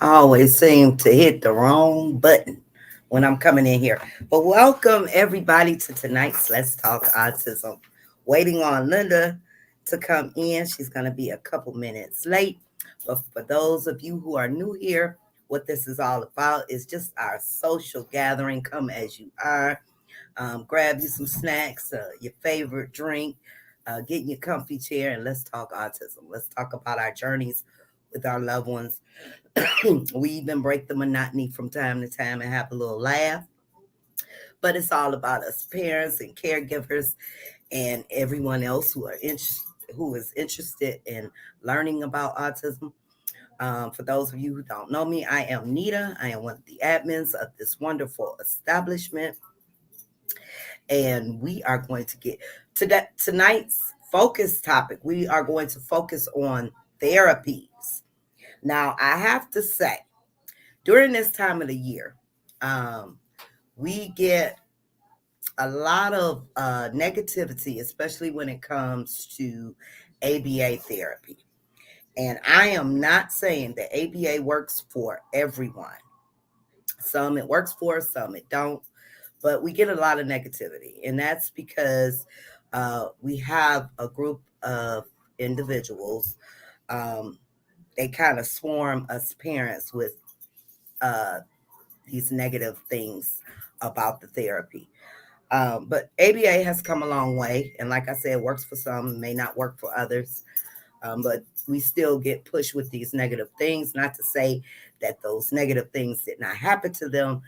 I always seem to hit the wrong button when I'm coming in here. But welcome everybody to tonight's Let's Talk Autism. Waiting on Linda to come in. She's going to be a couple minutes late. But for those of you who are new here, what this is all about is just our social gathering. Come as you are. Grab you some snacks, your favorite drink, get in your comfy chair, and let's talk autism. Let's talk about our journeys with our loved ones. We even break the monotony from time to time and have a little laugh. But it's all about us parents and caregivers and everyone else who is interested in learning about autism. For those of you who don't know me, I am Nita. I am one of the admins of this wonderful establishment, and we are going to get to that tonight's focus topic. We are going to focus on therapies. Now, I have to say, during this time of the year, um, we get a lot of negativity, especially when it comes to ABA therapy. And I am not saying that ABA works for everyone. Some it works for, some it don't. But we get a lot of negativity, and that's because we have a group of individuals. Um, they kind of swarm us parents with uh, these negative things about the therapy. But ABA has come a long way. And like I said, it works for some, may not work for others. But we still get pushed with these negative things. Not to say that those negative things did not happen to them,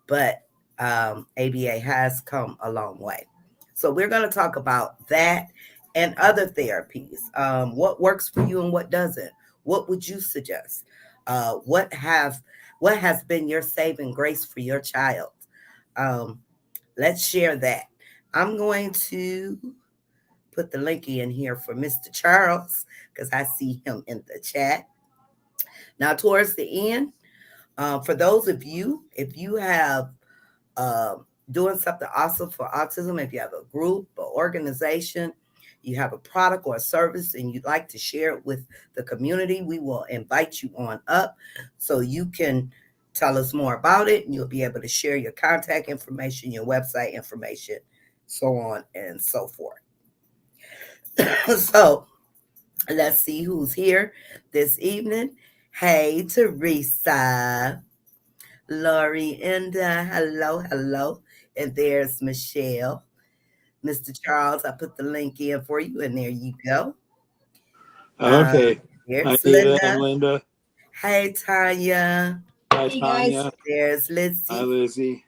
but ABA has come a long way. So we're going to talk about that and other therapies. What works for you and what doesn't? What would you suggest? What has been your saving grace for your child? Um, let's share that. I'm going to put the link in here for Mr. Charles because I see him in the chat. Now, towards the end, for those of you, if you have doing something awesome for autism, if you have a group or organization, you have a product or a service, and you'd like to share it with the community, we will invite you on up so you can tell us more about it, and you'll be able to share your contact information, your website information, so on and so forth. So let's see who's here this evening. Hey, Teresa, Lori, and hello, hello. And there's Michelle. Mr. Charles, I put the link in for you, and there you go. Okay. Hi, Here's Nita and Linda. Linda. Hey, Tanya. Hi, Hey guys. Tanya. There's Hi, Lizzie. Lizzie.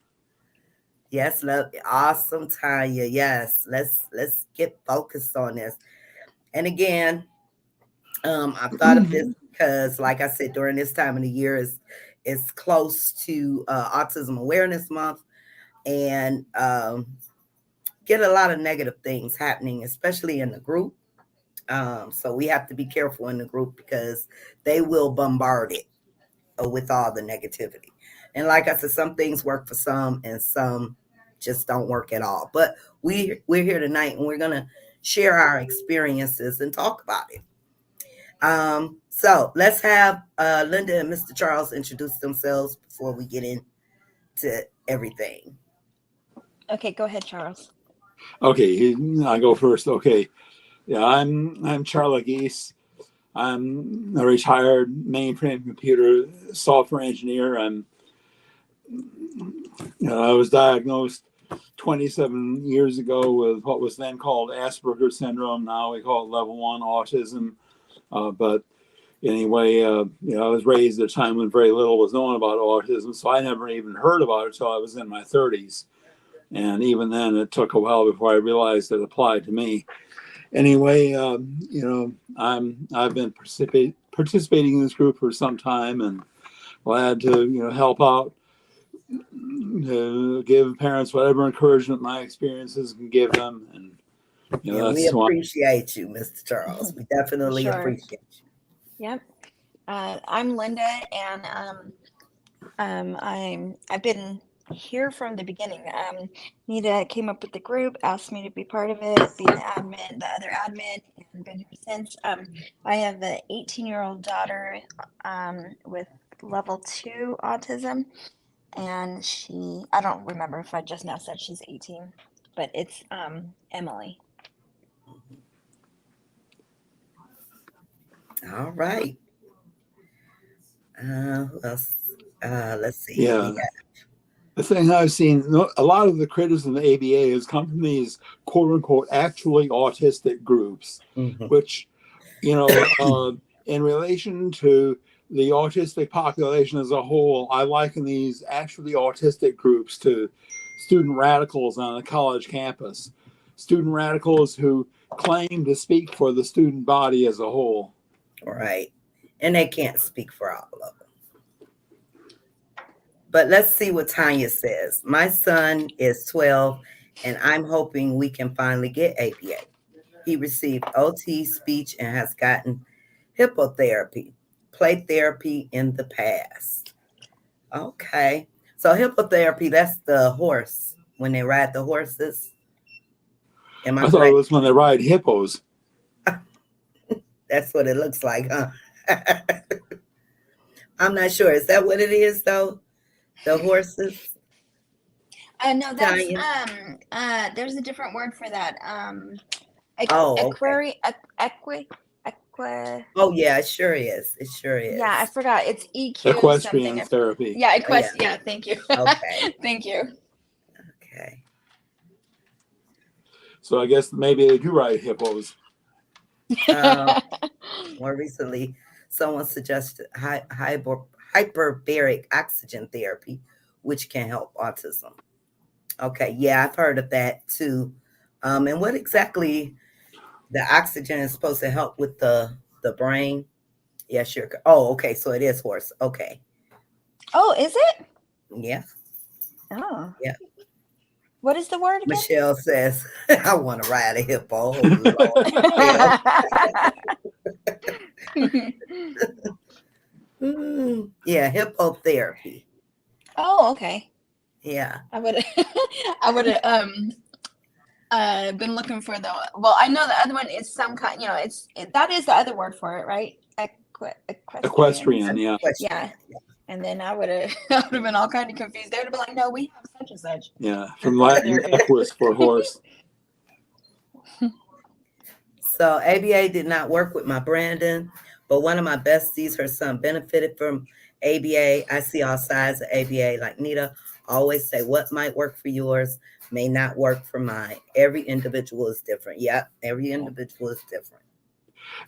Yes, love, awesome, Tanya. Yes, let's get focused on this. And again, I thought of this because, like I said, during this time of the year is close to Autism Awareness Month, and get a lot of negative things happening, especially in the group. So we have to be careful in the group because they will bombard it with all the negativity. And like I said, some things work for some, and some just don't work at all. But we're here tonight, and we're gonna share our experiences and talk about it. So let's have Linda and Mr. Charles introduce themselves before we get into everything. Okay, go ahead, Charles. Okay, I'll go first. Okay. Yeah, I'm Charlie Geese. I'm a retired mainframe computer software engineer. I was diagnosed 27 years ago with what was then called Asperger's syndrome. Now we call it level 1 autism. But anyway, I was raised at a time when very little was known about autism, so I never even heard about it until I was in my 30s. And even then, it took a while before I realized it applied to me. Anyway, I've been participating in this group for some time, and glad to help out, to give parents whatever encouragement my experiences can give them. And Yeah, we that's why. appreciate you, Mr. Charles. We definitely Sure. appreciate you. Yep. I'm Linda, and I've been here from the beginning. Nita came up with the group, asked me to be part of it, be the admin, the other admin, and been here since. I have an 18-year-old daughter with level 2 autism, and I don't remember if I just now said she's 18, but it's Emily. All right. Who else? Let's see. We Yeah. The thing I've seen, a lot of the criticism of the ABA has come from these quote unquote actually autistic groups, got. which, in relation to the autistic population as a whole, I liken these actually autistic groups to student radicals on a college campus. Student radicals who claim to speak for the student body as a whole. Right. And they can't speak for all of them. But let's see what Tanya says. My son is 12, and I'm hoping we can finally get ABA. He received OT speech and has gotten hippotherapy, play therapy in the past. Okay. So hippotherapy, that's the horse, when they ride the horses. Am I I thought it correct? was when they ride hippos. That's what it looks like, huh? I'm not sure. Is that what it is, though? The horses? No, that's Tanya? there's a different word for that. Oh, okay. Equi. Oh, yeah, it sure is. It sure Yeah, I is. forgot. It's EQ Equestrian something. therapy. Yeah, Yeah. Yeah, thank you. Okay. Thank you. Okay. So I guess maybe they do ride hippos. More recently, someone suggested hyperbaric oxygen therapy, which can help autism. Okay, yeah, I've heard of that too. And what exactly the oxygen is supposed to help with the brain? Yeah, sure. Oh, okay, so it is horse. Okay, Oh, is it? yeah, Oh. yeah. What is the word again? Michelle says, "I want to ride a hippo." Oh Lord, Michelle. Yeah, hippotherapy. Oh, okay. Yeah. I would have been looking for the, well, I know the other one is some kind, that is the other word for it, right? Equestrian, yeah. Yeah. And then I would have been all kind of confused. They would have been like, no, we have such and such. Yeah, from Latin equus for horse. So ABA did not work with my Brandon, but one of my besties, her son benefited from ABA. I see all sides of ABA. Like Nita always say, what might work for yours may not work for mine. Every individual is different. Yep, every individual is different.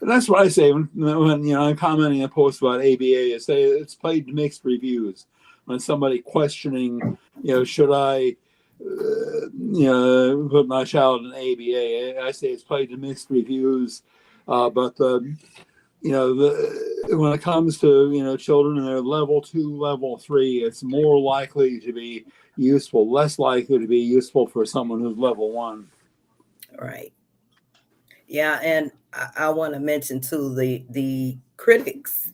And that's what I say when I'm commenting a post about ABA. I say it's played mixed reviews. When somebody questioning, should I, put my child in ABA, I say it's played to mixed reviews. But when it comes to children in their level 2, level 3, it's more likely to be useful, less likely to be useful for someone who's level 1. Right. Yeah, and I want to mention too the critics,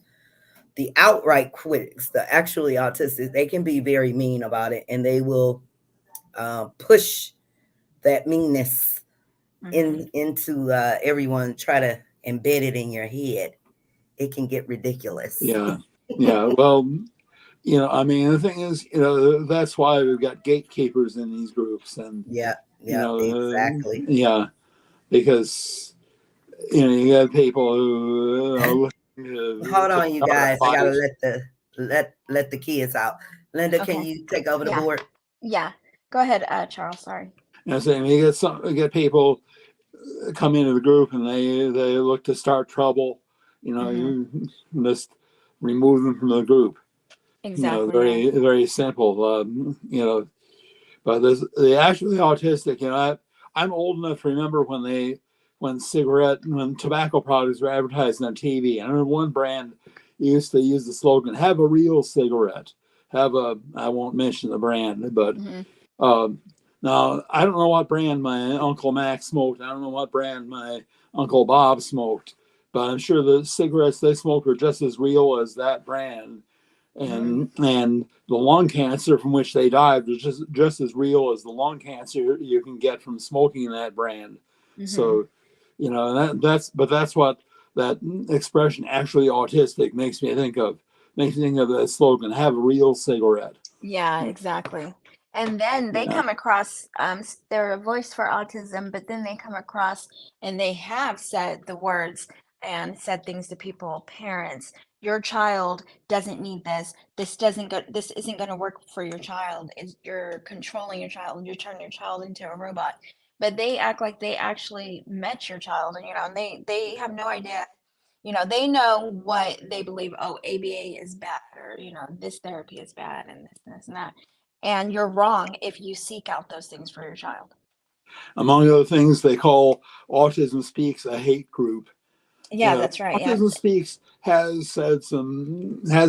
the outright critics, the actually autistic. They can be very mean about it, and they will push that meanness into everyone. Try to embed it in your head. It can get ridiculous. Yeah. Well, the thing is, that's why we've got gatekeepers in these groups, and yeah, exactly. Yeah, because you got people who hold on, you guys. I gotta let the kids out. Linda, Okay. can you take over the board? Yeah, go ahead, Charles. Sorry. Saying you get people come into the group and they look to start trouble. You just remove them from the group. Exactly. Very very simple. But the actually autistic. I'm old enough to remember when tobacco products were advertised on TV. I remember one brand used to use the slogan, "Have a real cigarette." I won't mention the brand, but now I don't know what brand my Uncle Mac smoked. I don't know what brand my Uncle Bob smoked, but I'm sure the cigarettes they smoked were just as real as that brand. And the lung cancer from which they died was just as real as the lung cancer you can get from smoking that brand. So, that's what that expression "actually autistic" makes me think of. makes me think of that slogan, have a real cigarette. Yeah, exactly. And then they Yeah. come across, they're a voice for autism, but then they come across and they have said the words and said things to people, parents, your child doesn't need this. This isn't going to work for your child. You're controlling your child. You're turning your child into a robot. But they act like they actually met your child, and and they have no idea. They know what they believe. Oh, ABA is bad, or this therapy is bad, and this and that. And you're wrong if you seek out those things for your child. Among other things, they call Autism Speaks a hate group. Yeah, that's right. Yeah. Autism Speaks has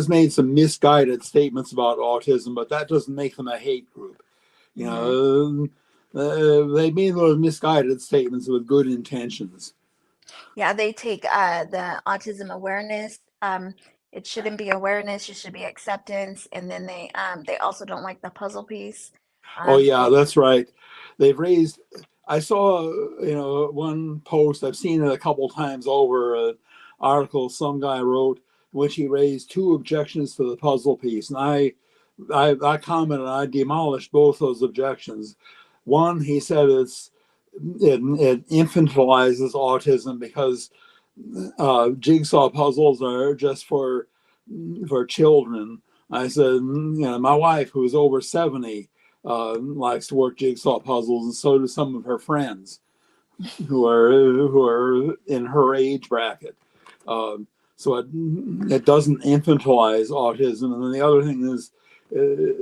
made some misguided statements about autism, but that doesn't make them a hate group. You Hmm. know, they made those misguided statements with good intentions. Yeah, they take the autism awareness. It shouldn't be awareness. It should be acceptance. And then they also don't like the puzzle piece. Oh yeah, They that's right. They've raised. I saw one post. I've seen it a couple times over. An article some guy wrote, in which he raised two objections to the puzzle piece, and I commented. I demolished both those objections. One, he said it infantilizes autism because jigsaw puzzles are just for children. I said, my wife, who's over 70, likes to work jigsaw puzzles, and so do some of her friends who are in her age bracket. So it doesn't infantilize autism. And then the other thing is,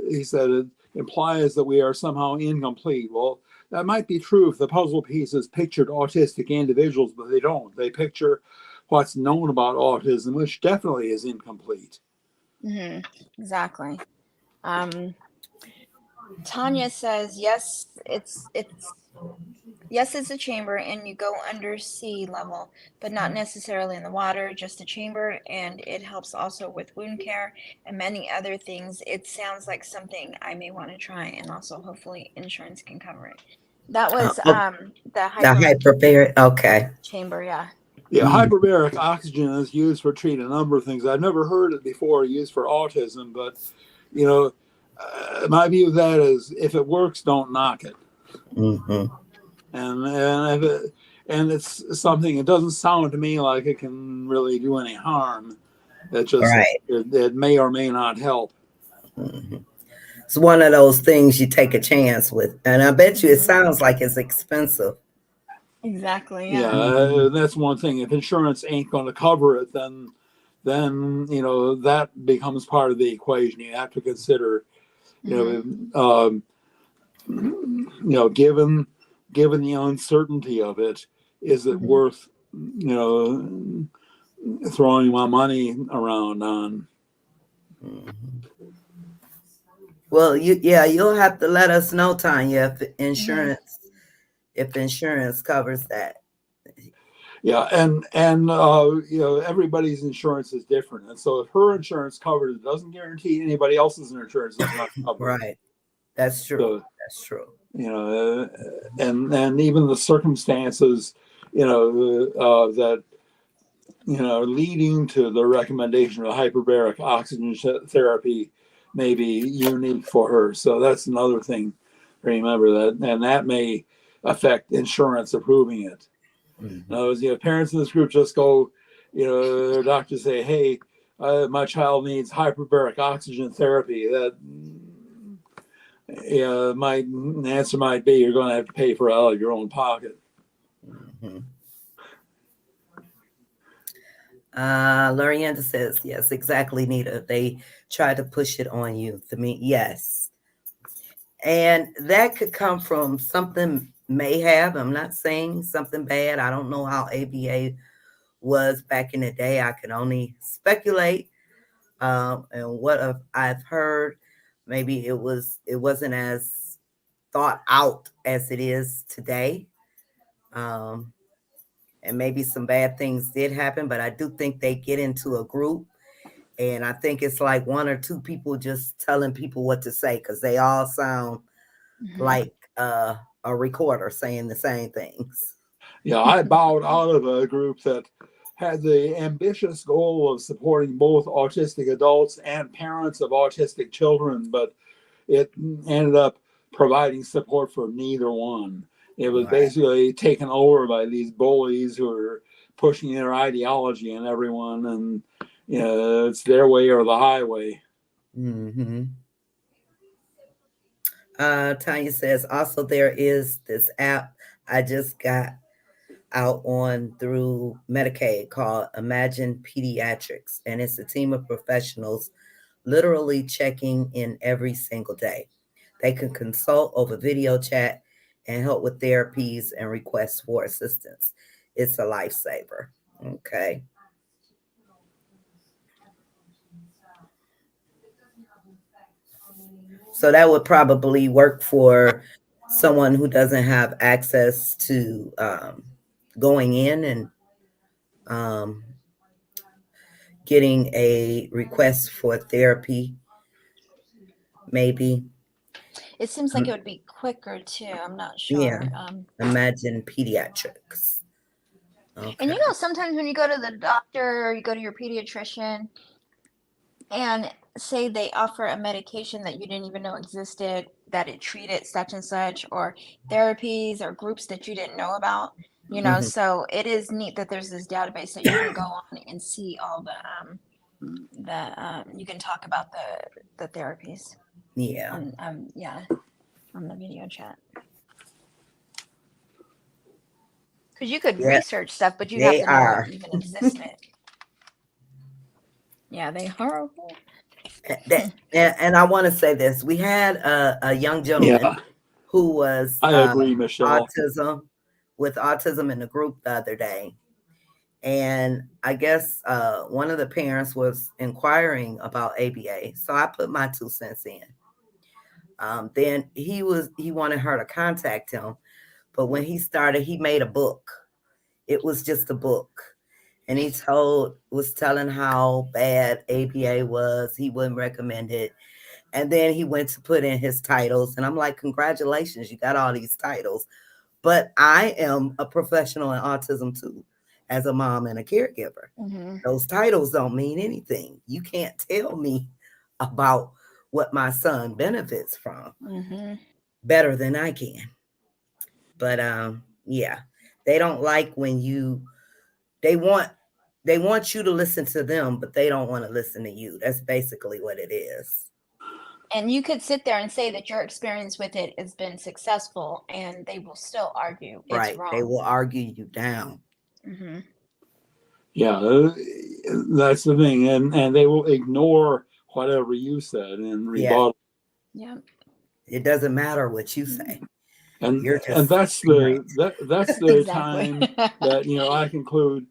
he said it implies that we are somehow incomplete. Well, that might be true if the puzzle pieces pictured autistic individuals, but they don't. They picture what's known about autism, which definitely is incomplete. exactly. Um, Tanya says yes. It's a chamber, and you go under sea level, but not necessarily in the water, just a chamber, and it helps also with wound care and many other things. It sounds like something I may want to try, and also hopefully insurance can cover it. That was Oh, the the hyper hyperbaric. Okay. chamber, yeah. Yeah, Mm. hyperbaric oxygen is used for treating a number of things. I've never heard it before used for autism, but you know, my view of that is if it works, don't knock it. Hmm. And if it, and it's something. It doesn't sound to me like it can really do any harm. Right. It may or may not help. Hmm. It's one of those things you take a chance with, and I bet you it Hmm. sounds like it's expensive. Exactly, Yeah, yeah. Hmm. that's one thing. If insurance ain't going to cover it, then that becomes part of the equation. You have to consider, Hmm. given the uncertainty of it, is it Hmm. worth you know throwing my money around on? Well, you'll have to let us know, Tanya, if Hmm. insurance covers that. Yeah, and everybody's insurance is different, and so if her insurance covers it, doesn't guarantee anybody else's insurance is going to cover it. Right. That's true. So That's true. and even the circumstances, that leading to the recommendation of hyperbaric oxygen therapy may be unique for her. So that's another thing to remember, and that may affect insurance approving it. In Hmm. other words, parents in this group just go, their doctors say, hey, my child needs hyperbaric oxygen therapy. That my answer might be you're going to have to pay for it out of your own pocket. Hmm. Lorianda says, yes, exactly, Nita. They try to push it on you. To me, yes. And that could come from something may have. I'm not saying something bad. I don't know how ABA was back in the day. I can only speculate. And what I've heard, maybe it wasn't as thought out as it is today. Um, and maybe some bad things did happen, but I do think they get into a group, and I think it's like one or two people just telling people what to say because they all sound Hmm. like a recorder saying the same things. Yeah, I bowed out of a group that had the ambitious goal of supporting both autistic adults and parents of autistic children, but it ended up providing support for neither one. It was Right. basically taken over by these bullies who are pushing their ideology on everyone, and it's their way or the highway. Mm-hmm. Tanya says also there is this app I just got out on through Medicaid called Imagine Pediatrics, and it's a team of professionals literally checking in every single day. They can consult over video chat and help with therapies and requests for assistance. It's a lifesaver. Okay. So that would probably work for someone who doesn't have access to going in and um, getting a request for therapy, maybe. It seems like it would be quicker too. I'm not Yeah. sure. Imagine pediatrics. And Okay. you know, sometimes when you go to the doctor or you go to your pediatrician and say they offer a medication that you didn't even know existed, that it treated such and such, or therapies or groups that you didn't know about, you know, Hmm. so it is neat that there's this database that you can go on and see all the you can talk about the therapies Yeah. on yeah, on the video chat. Because you could Yeah. research stuff, but you'd have They to know it are. even existed. Yeah, they horrible. And I want to say this. We had a young gentleman Yeah, who was I agree, Michelle. autism with autism in the group the other day. And I guess one of the parents was inquiring about ABA. So I put my 2 cents in. Then he wanted her to contact him. But when he started, he made a book. It was just a book. And he was telling how bad ABA was. He wouldn't recommend it. And then he went to put in his titles. And I'm like, congratulations, you got all these titles. But I am a professional in autism too, as a mom and a caregiver. Mm-hmm. Those titles don't mean anything. You can't tell me about what my son benefits from Mm-hmm. better than I can. But yeah, they don't like when they want they want you to listen to them, but they don't want to listen to you. That's basically what it is. And you could sit there and say that your experience with it has been successful, and they will still argue it's Right. They wrong. will argue you down. Mm-hmm. Yeah, that's the thing, and they will ignore whatever you said and Yeah. rebuttal. Yeah. It doesn't matter what you say. and You're and just that's ignorant. that's the Exactly. time that I conclude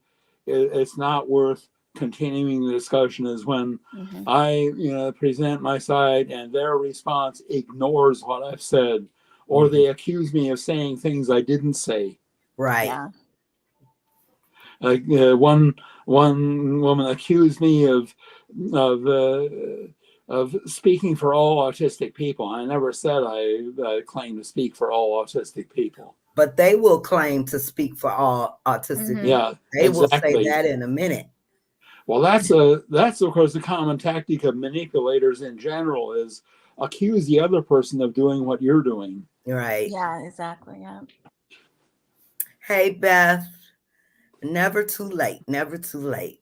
it's not worth continuing the discussion is when Mm-hmm. I present my side and their response ignores what I've said, or Mhm. they accuse me of saying things I didn't say. Right. Yeah. Like one woman accused me of uh, of speaking for all autistic people. I never said I claim to speak for all autistic people. But they will claim to speak for all autistic Mm-hmm. people. Yeah, They will say exactly. that in a minute. Well, that's of course the common tactic of manipulators in general is accuse the other person of doing what you're doing. Right. Yeah, exactly. Yeah. Hey, Beth. Never too late. Never too late.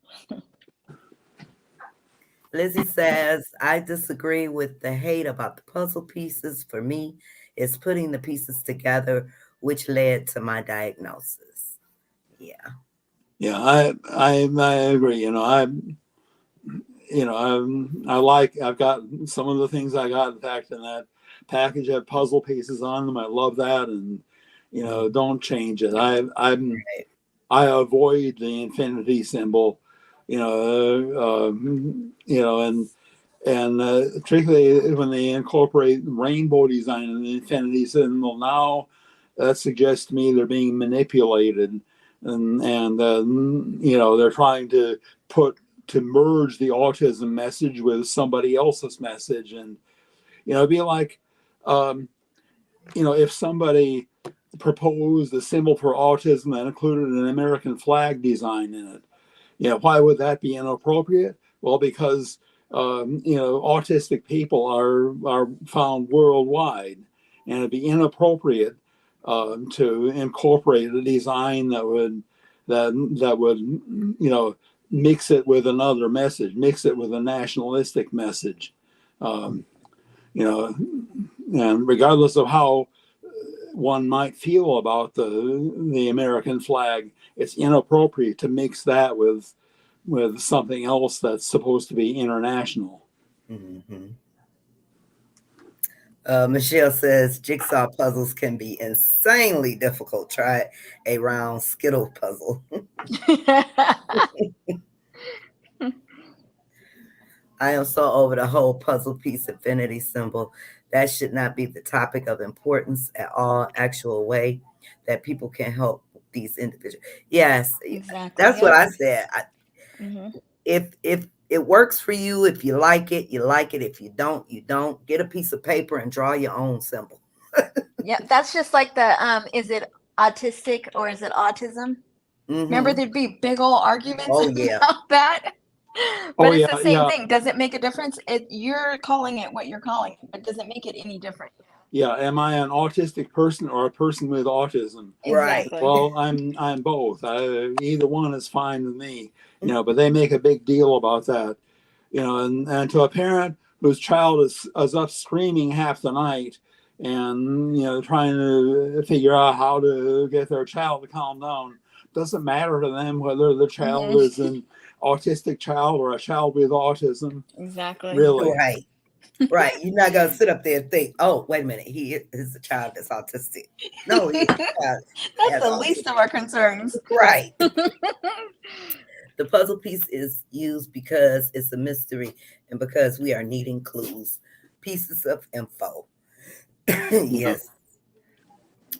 Lizzie says, I disagree with the hate about the puzzle pieces. For me, it's putting the pieces together, which led to my diagnosis. Yeah. Yeah, I agree. I've got some of the things I got. In fact, in that package have puzzle pieces on them. I love that, and don't change it. I avoid the infinity symbol, and particularly when they incorporate rainbow design in the infinity symbol now, that suggests to me they're being manipulated, and they're trying to merge the autism message with somebody else's message, and it'd be like, if somebody proposed a symbol for autism that included an American flag design in it. Why would that be inappropriate? Well, because autistic people are found worldwide, and it'd be inappropriate to incorporate a design that would mix it with another message, mix it with a nationalistic message, um, and regardless of how one might feel about the American flag, it's inappropriate to mix that with something else that's supposed to be international. Mm-hmm. Michelle says jigsaw puzzles can be insanely difficult. Try a round Skittle puzzle. I am so over the whole puzzle piece infinity symbol. That should not be the topic of importance at all. Actual way that people can help these individuals. Yes, Exactly. that's what I said. Mm-hmm. If it works for you, if you like it, you like it. If you don't, you don't. Get a piece of paper and draw your own symbol. Yeah, that's just like is it autistic or is it autism? Remember, Mm-hmm. there'd be big old arguments Oh yeah. about that. Oh But it's yeah, the same thing. Does it make a difference? You're calling it what you're calling it, but does it make it any different? yeah. Am I an autistic person or a person with autism? Right. Exactly. Well, I'm both. Either one is fine with me. But they make a big deal about that. And to a parent whose child is up screaming half the night, and trying to figure out how to get their child to calm down, doesn't matter to them whether the child Mhm. is an autistic child or a child with autism. Exactly. Really. Right. Right. You're not gonna sit up there and think, oh, wait a minute, he is a child that's autistic. No, he is a child That's has the autism. least of our concerns. Right. The puzzle piece is used because it's a mystery and because we are needing clues, pieces of info. Yes.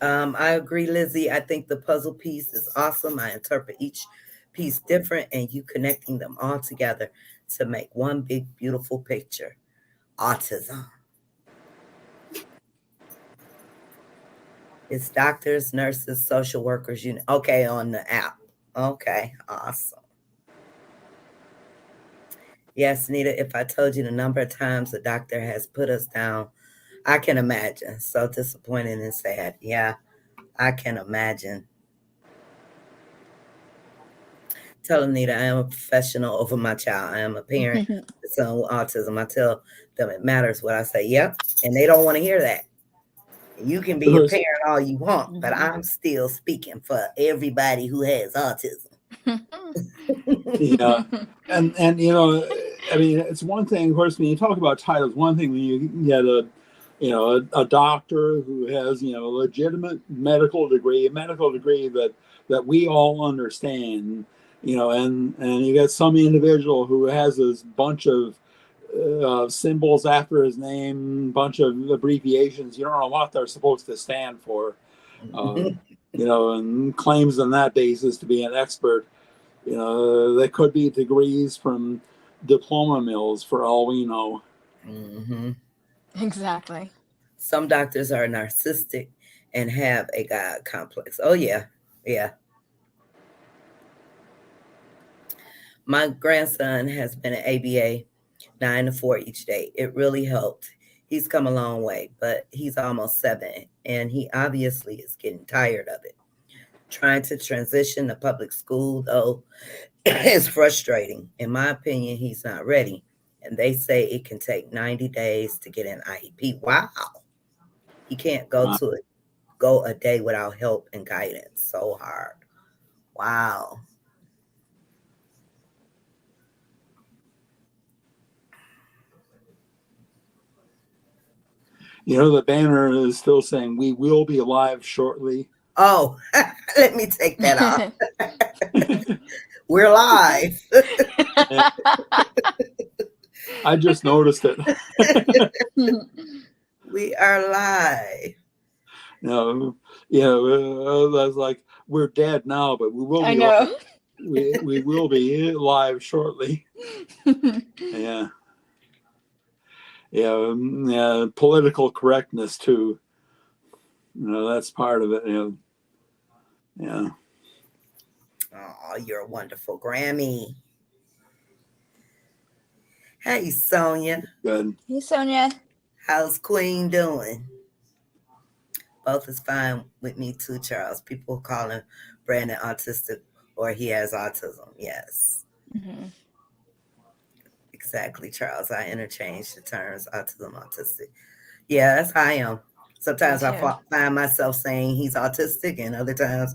I agree, Lizzie. I think the puzzle piece is awesome. I interpret each piece different and you connecting them all together to make one big, beautiful picture. Autism. It's doctors, nurses, social workers, okay, on the app. Okay, awesome. Yes, Nita, if I told you the number of times the doctor has put us down, I can imagine. So disappointing and sad. Yeah, I can imagine. Tell them, Nita, I am a professional over my child. I am a parent, son with autism. I tell them it matters what I say. Yep. And they don't want to hear that. You can be a Because, parent all you want, but I'm still speaking for everybody who has autism. yeah, and I mean, it's one thing, of course, when you talk about titles. One thing when you get a doctor who has a legitimate medical degree, that we all understand, and you got some individual who has this bunch of symbols after his name, bunch of abbreviations. You don't know what they're supposed to stand for, and claims on that basis to be an expert. They could be degrees from diploma mills for all we know. Mm-hmm. Exactly. Some doctors are narcissistic and have a God complex. Oh, yeah. Yeah. My grandson has been an ABA 9 to 4 each day. It really helped. He's come a long way, but he's almost 7, and he obviously is getting tired of it. Trying to transition to public school, though, is frustrating. In my opinion, he's not ready. And they say it can take 90 days to get an IEP. Wow. He can't go a day without help and guidance. So hard. Wow. The banner is still saying, "We will be live shortly." Oh, let me take that off. We're live. I just noticed it. We are live. I was like, we're dead now, but we will I be know. we will be live shortly. Yeah. Yeah, political correctness too. That's part of it. Yeah. Oh. Oh, you're a wonderful Grammy. Hey, Sonia. Good. Hey, Sonia. How's Queen doing? Both is fine with me too, Charles. People call him Brandon autistic or he has autism. Yes, Hmm. exactly, Charles. I interchange the terms autism, autistic. Yeah, that's how I am. Me Sometimes I too. find myself saying he's autistic, and other times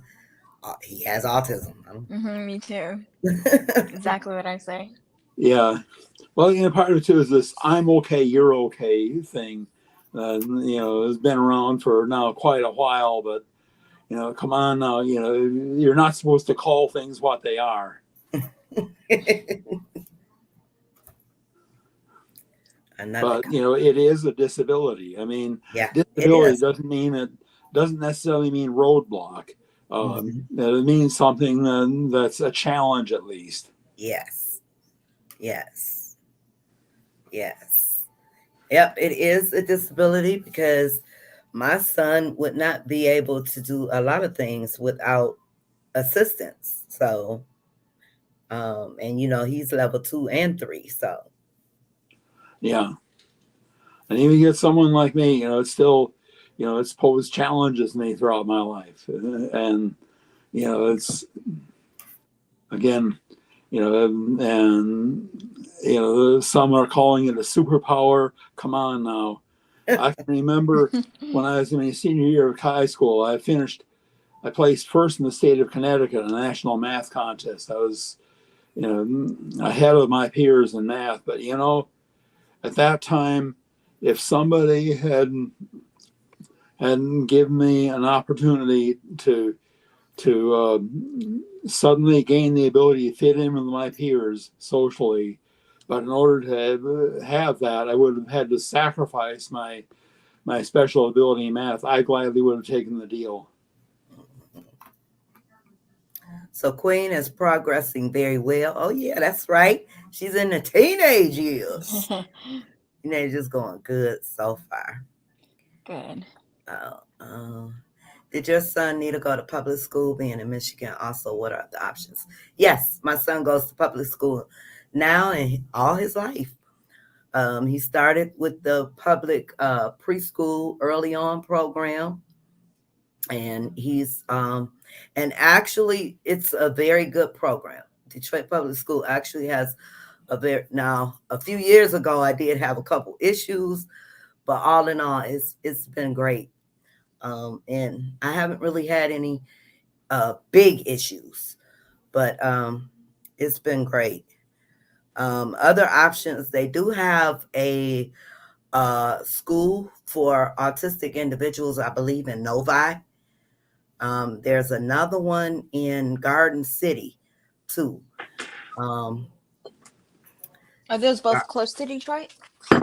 he has autism. Me too. Exactly what I say. Yeah. Well, part of it too is this "I'm okay, you're okay" thing. Has been around for now quite a while, but come on now. You're not supposed to call things what they are. Another, But it is a disability. I mean, yeah, it disability is. doesn't necessarily mean roadblock. Mhm. It means something that's a challenge at least. Yes, yes, yes. Yep, it is a disability because my son would not be able to do a lot of things without assistance. So, and he's level 2 and 3. So, Yeah, and even get someone like me, it's still, it's posed challenges to me throughout my life, and it's again, and some are calling it a superpower. Come on now. I can remember when I was in my senior year of high school, I placed first in the state of Connecticut in a national math contest. I was, ahead of my peers in math. But, at that time, if somebody hadn't given me an opportunity to suddenly gain the ability to fit in with my peers socially, but in order to have that, I would have had to sacrifice my special ability in math. I gladly would have taken the deal. so Queen is progressing very well. Oh yeah, that's right. She's in the teenage years. Teenagers going good so far. Good. Uh, uh, did your son need to go to public school? Being in Michigan, also, what are the options? Yes, my son goes to public school now and all his life. He started with the public preschool early on program, and and actually, it's a very good program. Detroit Public School actually has now. A few years ago, I did have a couple issues, but all in all, it's been great. And I haven't really had any big issues, but it's been great. Other options, they do have a school for autistic individuals, I believe, in Novi. There's another one in Garden City, too. Um, Are those both Gar- close to Detroit?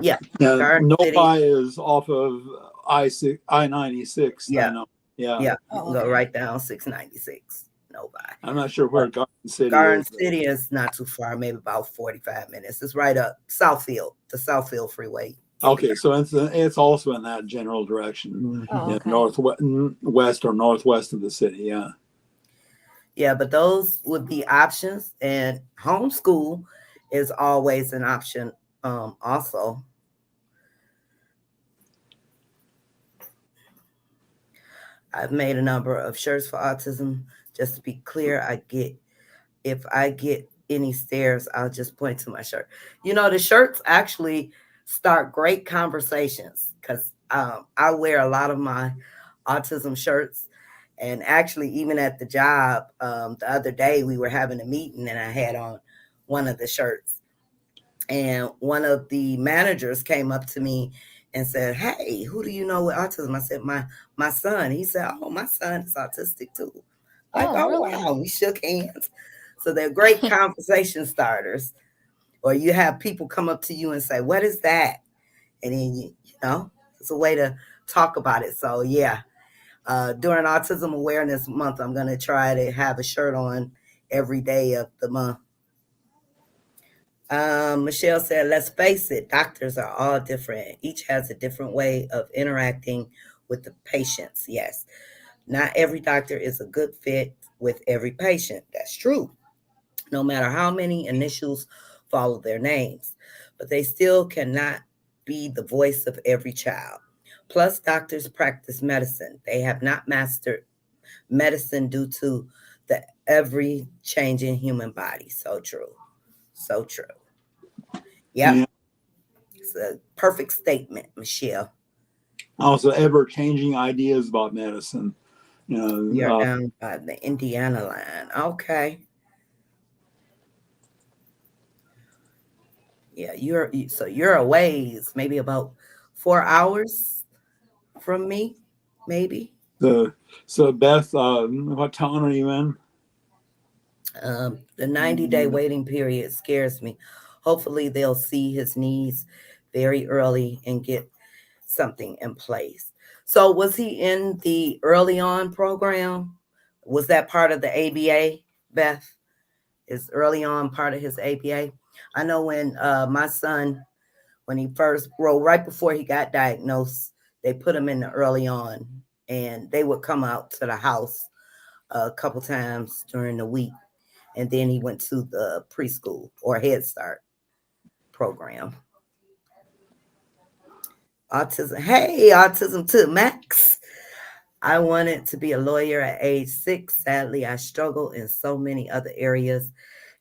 yeah, Yeah, Garden City. Novi is off of I-96. I Yeah, know. Yeah, yeah. You Oh, can go okay. right down 696, Novi. I'm not sure where But Garden City Garden is, but City is not too far, maybe about 45 minutes. It's right up Southfield, the Southfield Freeway. okay. So it's also in that general direction, Oh, Hmm. okay. northwest, west or northwest of the city. Yeah, Yeah, but those would be options, and homeschool is always an option. Also, I've made a number of shirts for autism. Just to be clear, if I get any stares, I'll just point to my shirt. The shirts actually start great conversations because I wear a lot of my autism shirts. And actually, even at the job, the other day we were having a meeting and I had on one of the shirts. And one of the managers came up to me and said, "Hey, who do you know with autism?" I said, My son." He said, "Oh, my son is autistic too." Like, Oh, oh really? wow, we shook hands. So they're great conversation starters. Or you have people come up to you and say, "What is that?" And then it's a way to talk about it. So yeah, during Autism Awareness Month, I'm gonna try to have a shirt on every day of the month. Michelle said, "Let's face it, doctors are all different. Each has a different way of interacting with the patients." Yes, not every doctor is a good fit with every patient. That's true. no matter how many initials follow their names, but they still cannot be the voice of every child. Plus, doctors practice medicine. They have not mastered medicine due to the every changing human body. So true. So true. Yep. Yeah. It's a perfect statement, Michelle. Also, ever changing ideas about medicine. You You're know, down by the Indiana line. Okay. Yeah, so you're a ways, maybe about 4 hours from me, maybe. so Beth, what town are you in? The 90-day waiting period scares me. Hopefully, they'll see his needs very early and get something in place. So, was he in the early on program? Was that part of the ABA, Beth? Is early on part of his ABA? I know when my son, when he first, well, right before he got diagnosed, they put him in the early on, and they would come out to the house a couple times during the week, and then he went to the preschool or Head Start program. Autism, hey, autism too, Max. I wanted to be a lawyer at age 6. Sadly, I struggled in so many other areas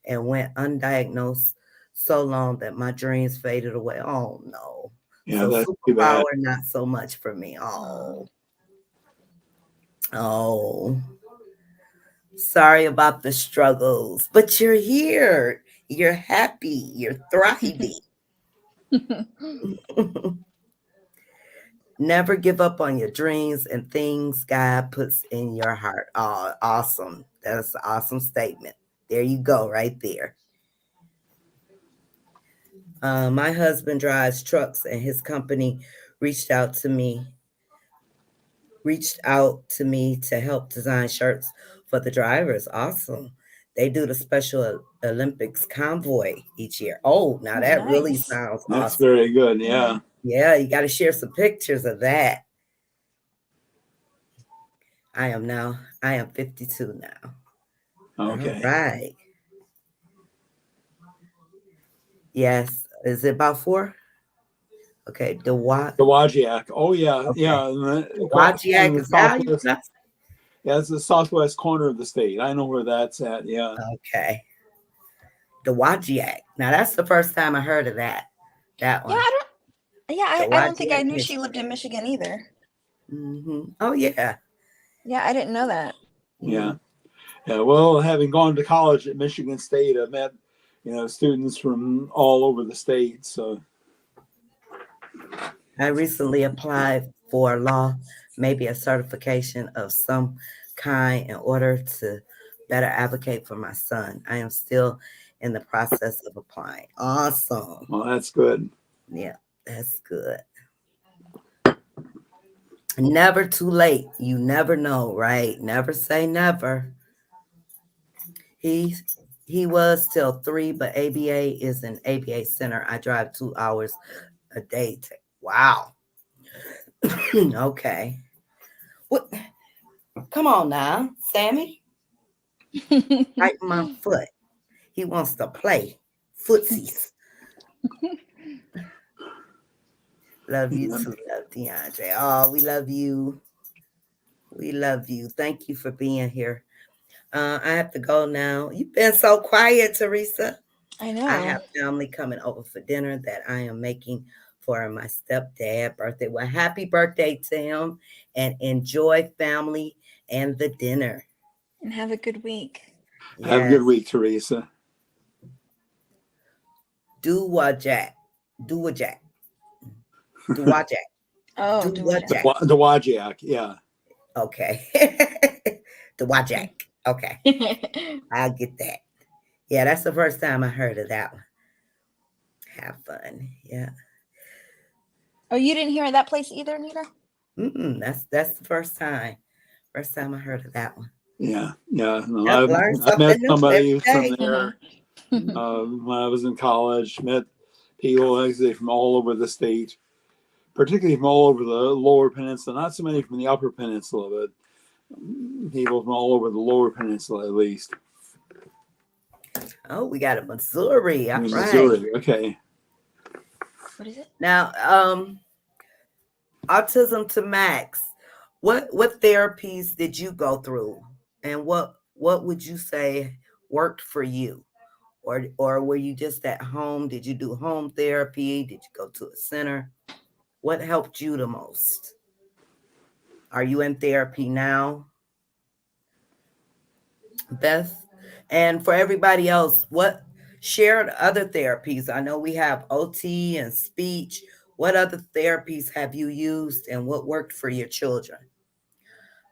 and went undiagnosed so long that my dreams faded away. Oh no. Yeah, So that's too bad. superpower, not so much for me. Oh. Oh. Sorry about the struggles, but you're here. You're happy. You're thriving. Never give up on your dreams and things God puts in your heart. Oh, awesome. That's an awesome statement. There you go, right there. My husband drives trucks, and his company reached out to me to help design shirts for the drivers. Awesome. They do the Special Olympics convoy each year. Oh, now Oh, that really nice. sounds That's awesome. very good. Yeah. Yeah. Yeah, you got to share some pictures of that. I am 52 now. All Okay. right. Yes. Is it about 4? Okay. The Wajiak. Oh yeah, Okay. yeah. In Wajiak the is that how you southwest. pronounce Yeah, it's the southwest corner of the state. I know where that's at. Yeah. it? Okay. The Wajiak. Now that's the first time I heard of that. That Yeah, one. The I don't think I Wajiak, knew she lived Michigan. in Michigan either. Oh yeah. Yeah, I didn't know that. Yeah. Mhm. Yeah. Well, having gone to college at Michigan State, I met, students from all over the state. So I recently applied for law, maybe a certification of some kind in order to better advocate for my son. I am still in the process of applying. Awesome. well, that's good. Yeah, that's good. Never too late. You never know, right? Never say never. He he was till 3, but ABA is an ABA center. I drive 2 hours a day. Wow. Okay. What? Come on now, Sammy. Right my foot. He wants to play footsies. Love you Yeah. too, love DeAndre. Oh, we love you. We love you. Thank you for being here. I have to go now. You've been so quiet, Teresa. I I know. have family coming over for dinner that I am making for my stepdad birthday. Well, happy birthday to him and enjoy family and the dinner. And have a good week. Have a good Yes. week, Teresa. Do what Jack. Do what Jack. Do what Jack. Oh, Do do what what? Jack. The Wajiak. Yeah. Okay. The Wajak. Okay. I'll get that. Yeah, that's the first time I heard of that one. Have fun. Yeah. Oh, you didn't hear that place either, Nita? That's the first time. First time I heard of that one. Yeah. Yeah. No, Yep, learn I met something new every somebody from day. there Mm-hmm. when I was in college. Met people actually from all over the state, particularly from all over the lower peninsula. Not so many from the upper peninsula, but people from all over the lower peninsula at least. Oh, we got a Missouri. All in right. Missouri. Okay. What is it? Now, autism to max. What therapies did you go through, and what would you say worked for you, or were you just at home? Did you do home therapy? Did you go to a center? What helped you the most? Are you in therapy now, Beth? And for everybody else, what shared other therapies? I know we have OT and speech. What other therapies have you used and what worked for your children?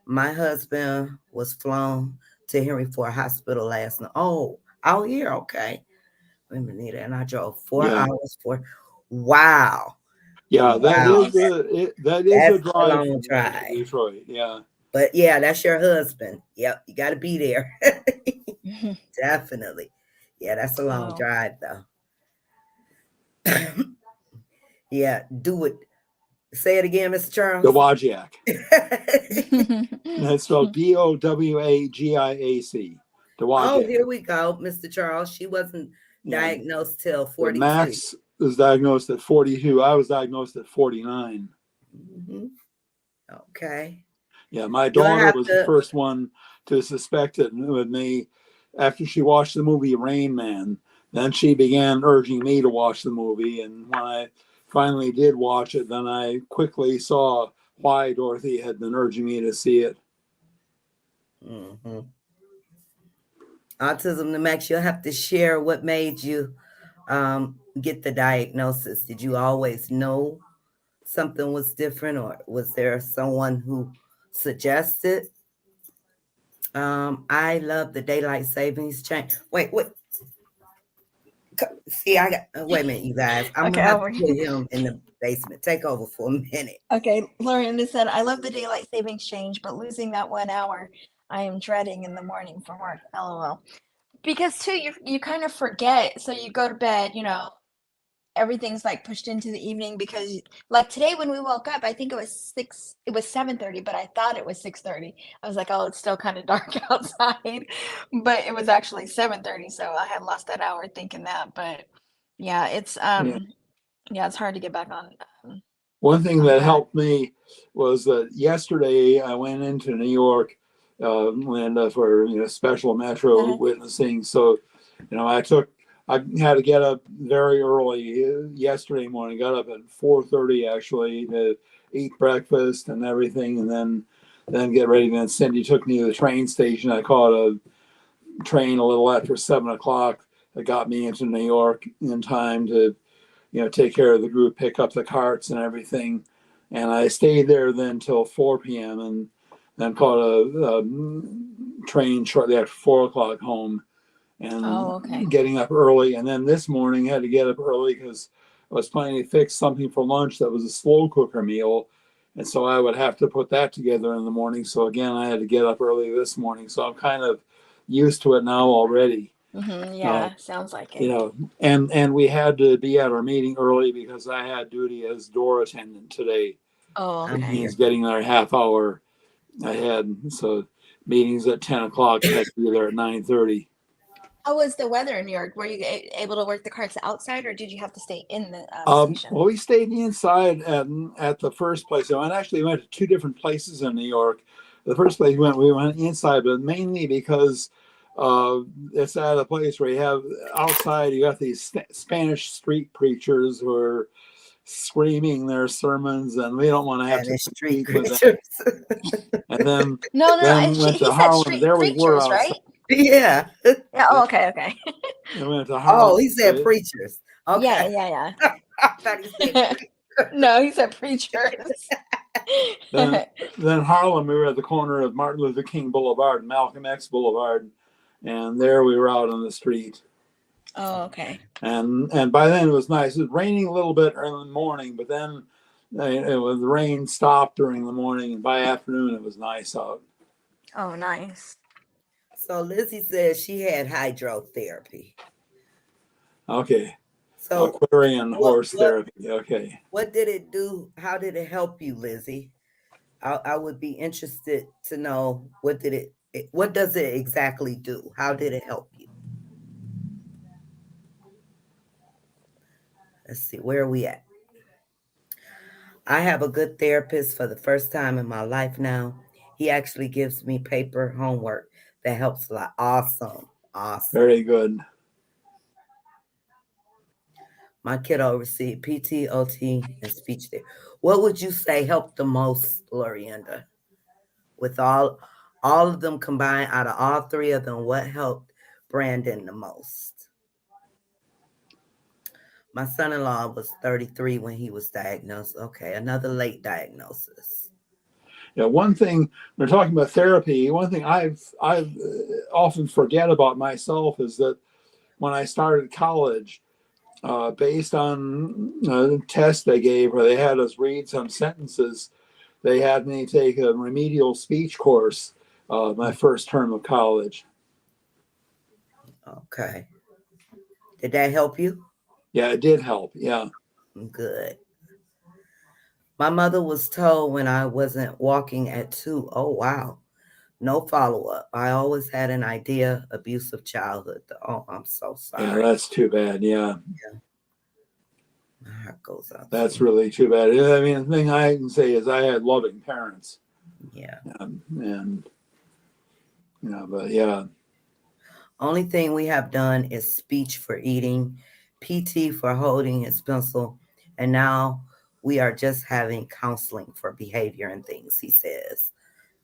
My husband was flown to Henry Ford Hospital last night. Oh, out here, okay. Wait a minute, and I drove four Yeah. hours for. Wow, Yeah, wow, that is a that's a drive long from there to drive. Detroit. Yeah. But yeah, that's your husband. Yep, you got to be there. Definitely. Yeah, that's a long Oh. drive though. Yeah, do it. Say it again, Mr. Charles. Dowagiac. And that's spelled Dowagiac. Oh, Dowagiac. here we go, Mr. Charles. She wasn't Yeah. diagnosed till The 42. Max was diagnosed at 42. I was diagnosed at 49. Hmm. Okay. Yeah, my You'll daughter have was the to. first one to suspect it with me after she watched the movie Rain Man. Then she began urging me to watch the movie. And when I finally did watch it, then I quickly saw why Dorothy had been urging me to see it. Hmm. Autism the max. You'll have to share what made you get the diagnosis. Did you always know something was different, or was there someone who suggested? I love the daylight savings change. Wait. See, I got. Wait a minute, you guys. I'm Okay, gonna have I'll to put him in the basement. Take over for a minute. Okay, Lorena said, I love the daylight savings change, but losing that 1 hour I am dreading in the morning for work. LOL. Because too, you kind of forget. So you go to bed, everything's like pushed into the evening because like today when we woke up, I think it was 7:30, but I thought it was 6:30. I was like, oh, it's still kind of dark outside. But it was actually 7:30. So I had lost that hour thinking that. But yeah, Yeah. yeah, it's hard to get back um, One thing on that track. helped me was that yesterday I went into New York and for special metro Uh-huh. witnessing. So I had to get up very early yesterday morning. Got up at 4:30 actually to eat breakfast and everything, and then get ready. Then Cindy took me to the train station. I caught a train a little after 7 o'clock that got me into New York in time to take care of the group, pick up the carts and everything. And I stayed there then till 4 p.m. and then caught a train shortly after 4 o'clock home and Oh, okay. getting up early. And then this morning had to get up early because I was planning to fix something for lunch that was a slow cooker meal. And so I would have to put that together in the morning. So again, I had to get up early this morning. So I'm kind of used to it now already. Uh, Yeah, sounds like you it. know, and we had to be at our meeting early because I had duty as door attendant today, Oh, I'm which okay. means here. getting there half hour ahead. So meetings at 10 o'clock, I had to be there at 9:30. How was the weather in New York? Were you able to work the carts outside, or did you have to stay in the station? Well, we stayed inside at the first place. So I actually went to two different places in New York. The first place we went inside, but mainly because it's at a place where you have outside. You got these Spanish street preachers who are screaming their sermons, and we don't want to have to Spanish street compete with them. creatures. And then No, no, no. went He to said Harlem. street There we were preachers, outside. right? Yeah. Yeah. Yeah, Oh, okay, okay. and went to Harlem. Oh, he said preachers. Yeah, Okay. yeah, I thought he said yeah. preachers. No, he said preachers. Then then Harlem. We were at the corner of Martin Luther King Boulevard and Malcolm X Boulevard, and there we were out on the street. Oh, okay. And by then it was nice. It was raining a little bit early in the morning, but then the rain stopped during the morning, and by afternoon it was nice out. Oh, nice. So Lizzie says she had hydrotherapy. Okay, So Aquarian what horse what therapy. Okay. what did it do? How did it help you, Lizzie? I would be interested to know what does it exactly do? How did it help you? Let's see, where are we at? I have a good therapist for the first time in my life now. He actually gives me paper homework that helps a lot. Awesome. Awesome. Very good. My kiddo received PT, OT, and speech therapy. What would you say helped the most, Lorienda? With all of them combined, out of all three of them, what helped Brandon the most? My son-in-law was 33 when he was diagnosed. Okay, another late diagnosis. Yeah, one thing we're talking about therapy. One thing I've often forget about myself is that when I started college, based on a test they gave where they had us read some sentences, they had me take a remedial speech course my first term of college. Okay. Did that help you? Yeah, it did help. Yeah, Good. My mother was told when I wasn't walking at 2. Oh, wow. No follow up. I always had an idea, abusive childhood. Oh, I'm so yeah, sorry. that's too bad. Yeah, My heart goes out to that's you. really too bad. I mean, the thing I can say is I had loving parents, Yeah. and but yeah, Only thing we have done is speech for eating, PT for holding his pencil, and now we are just having counseling for behavior and things, he says.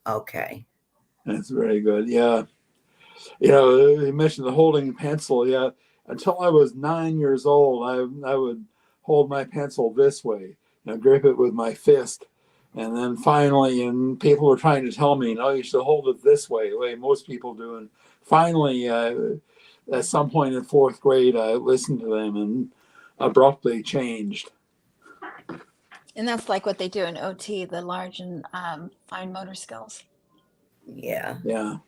Okay. that's very good. Yeah. You mentioned the holding pencil. Yeah, until I was 9 years old, I would hold my pencil this way, grip it with my fist, and then finally, and people were trying to tell me, no, you should hold it this way, the way most people do. And finally, at some point in fourth grade, I listened to them and abruptly changed. And that's like what they do in OT, the large and fine motor skills. Yeah. Yeah,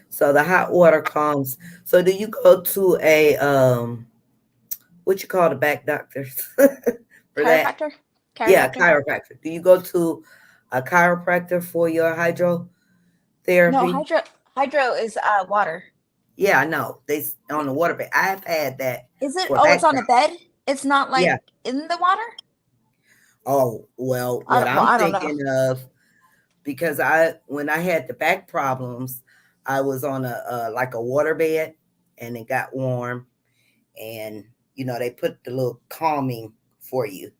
So the hot water calms. So do you go to a what you call the back doctors for that? Chiropractor? Yeah, Chiropractor? chiropractor. Do you go to a chiropractor for your No, hydrotherapy? hydro is water. Yeah, I know. On the water bed. I've had that Is it? for Oh, it's back on a problems. bed. It's not Yeah. like in the water. Oh, well, what Well, I'm I don't know. thinking of, because when I had the back problems, I was on a like a water bed, and it got warm, and they put the little calming for you.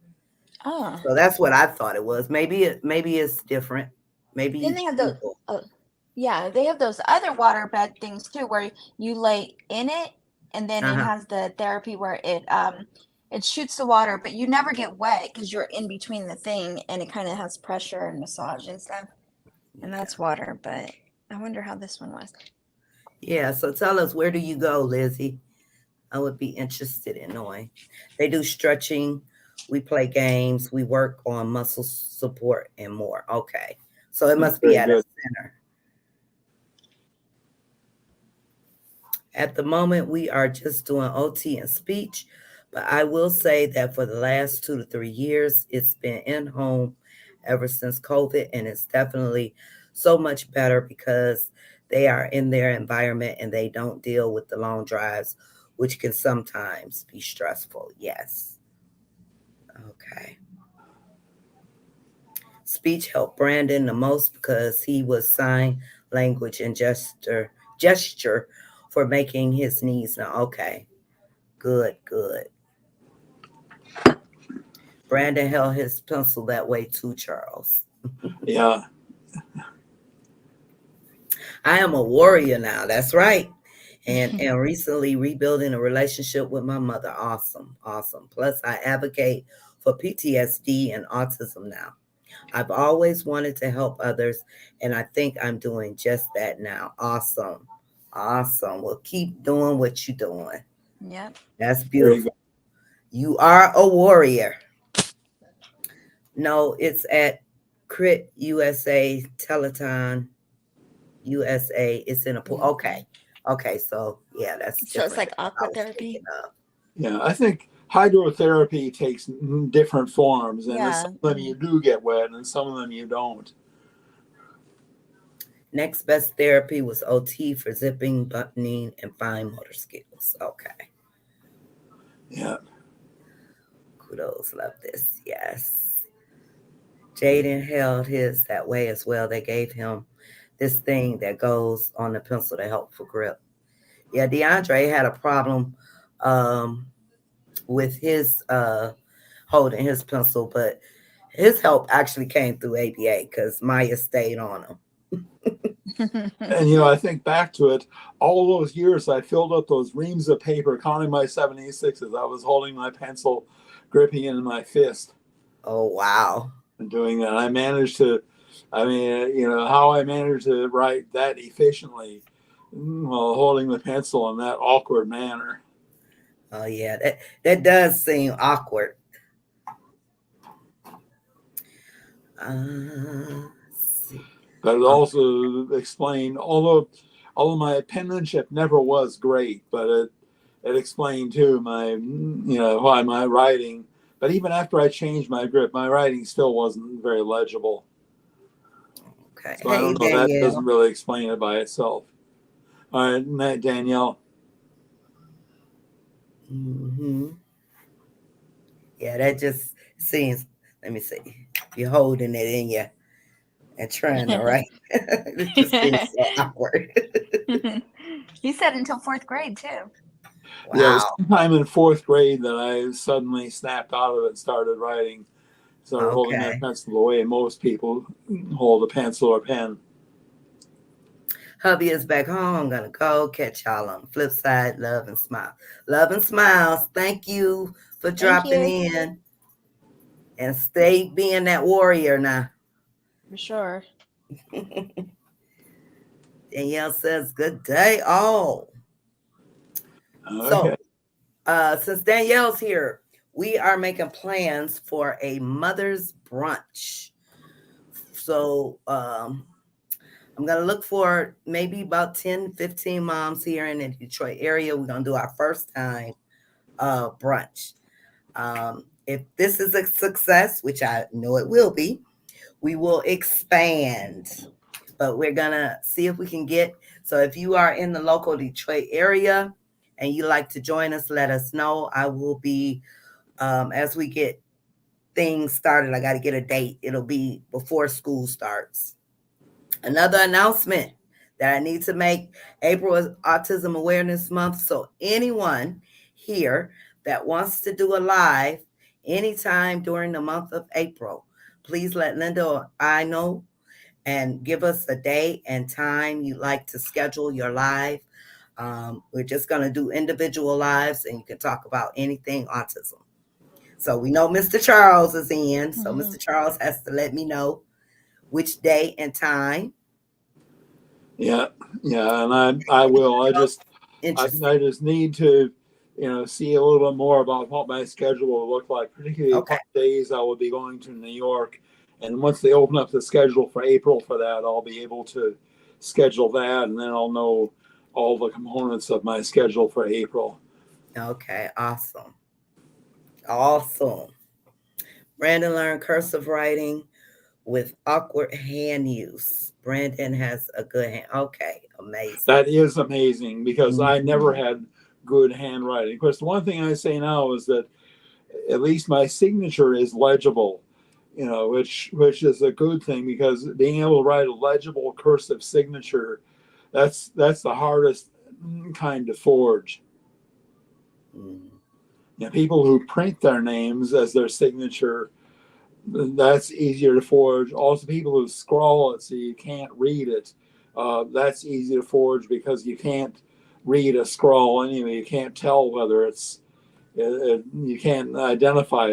Oh, So that's what I thought it was. Maybe it's different. Maybe then you they have those. Google. Yeah, they have those other water bed things too, where you lay in it, and then it Uh-huh. has the therapy where it shoots the water, but you never get wet because you're in between the thing, and it kind of has pressure and massage and stuff, and Yeah. that's water. But I wonder how this one was. Yeah. So tell us, where do you go, Lizzie? I would be interested in knowing. They do stretching. We play games. We work on muscle support and more. Okay. So it that's must be very at a good. center. At the moment, we are just doing OT and speech, but I will say that for the last 2 to 3 years, it's been in home ever since COVID, and it's definitely so much better because they are in their environment and they don't deal with the long drives, which can sometimes be stressful. Yes. Okay. Speech helped Brandon the most because he was sign language and gesture for making his needs known. Okay. Good, good. Brandon held his pencil that way too, Charles. Yeah, I am a warrior now. That's right. And recently rebuilding a relationship with my mother. Awesome, awesome. Plus, I advocate for PTSD and autism now. I've always wanted to help others, and I think I'm doing just that now. Awesome, awesome. Well, keep doing what you're doing. Yep. That's very good. beautiful. You are a warrior. No, it's at Crit USA Teleton USA. It's in a pool. Okay. Okay. So, yeah, that's So it's different like than what aqua I was thinking therapy. of. Yeah, I think hydrotherapy takes different forms, and some Yeah. of them you do get wet, and some of them you don't. Next best therapy was OT for zipping, buttoning, and fine motor skills. Okay. Yeah. Kudos, love this. Yes. Jaden held his that way as well. They gave him this thing that goes on the pencil to help for grip. Yeah, DeAndre had a problem um, with his holding his pencil, but his help actually came through ABA because Maya stayed on him. And I think back to it, all those years I filled up those reams of paper, counting my 76s. I was holding my pencil, gripping it in my fist, Oh, wow. and doing that. I managed to, I mean, how I managed to write that efficiently while holding the pencil in that awkward manner. Oh, yeah. That does seem awkward. Let's see. But it Oh, also explained, although my penmanship never was great, but it explained too why my writing. But even after I changed my grip, my writing still wasn't very legible. okay. So I Hey, don't know. That doesn't Danielle. really explain it by itself. All right, Danielle. Hmm. Yeah, that just seems, let me see. You're holding it in you and trying to write. It just seems so awkward. You said until fourth grade too. Yeah, it was Wow. sometime in fourth grade that I suddenly snapped out of it and started writing. Started holding my Okay. pencil the way most people hold a pencil or pen. Hubby is back home. I'm going to go catch y'all on the flip side. Love and smile. Love and smiles. Thank you for Thank dropping you. in and stay being that warrior now. For sure. Danielle says, good day, all. Okay. So, since Danielle's here, we are making plans for a mother's brunch. So, I'm going to look for maybe about 10, 15 moms here in the Detroit area. We're going to do our first time brunch. If this is a success, which I know it will be, we will expand. But we're going to see if we can get. So if you are in the local Detroit area and you like to join us, let us know. I will be, as we get things started, I got to get a date. It'll be before school starts. Another announcement that I need to make. April is Autism Awareness Month. So anyone here that wants to do a live anytime during the month of April, please let Linda or I know and give us a day and time you'd like to schedule your live. We're just going to do individual lives and you can talk about anything autism. So we know Mr. Charles is in. So Mr. Charles has to let me know which day and time. Yeah, yeah, and I will. Interesting. I just need to, see a little bit more about what my schedule will look like, particularly Okay. what days I will be going to New York. And once they open up the schedule for April for that, I'll be able to schedule that, and then I'll know all the components of my schedule for April. Okay. Awesome. Awesome. Brandon learned cursive writing with awkward hand use. Brandon has a good hand. Okay. Amazing. That is amazing because I never Mhm. had good handwriting. Of course, the one thing I say now is that at least my signature is legible, which is a good thing because being able to write a legible cursive signature, that's the hardest kind to forge. Mm. People who print their names as their signature, that's easier to forge. Also, people who scrawl it so you can't read it, that's easy to forge because you can't read a scrawl anyway. You can't tell whether you can't identify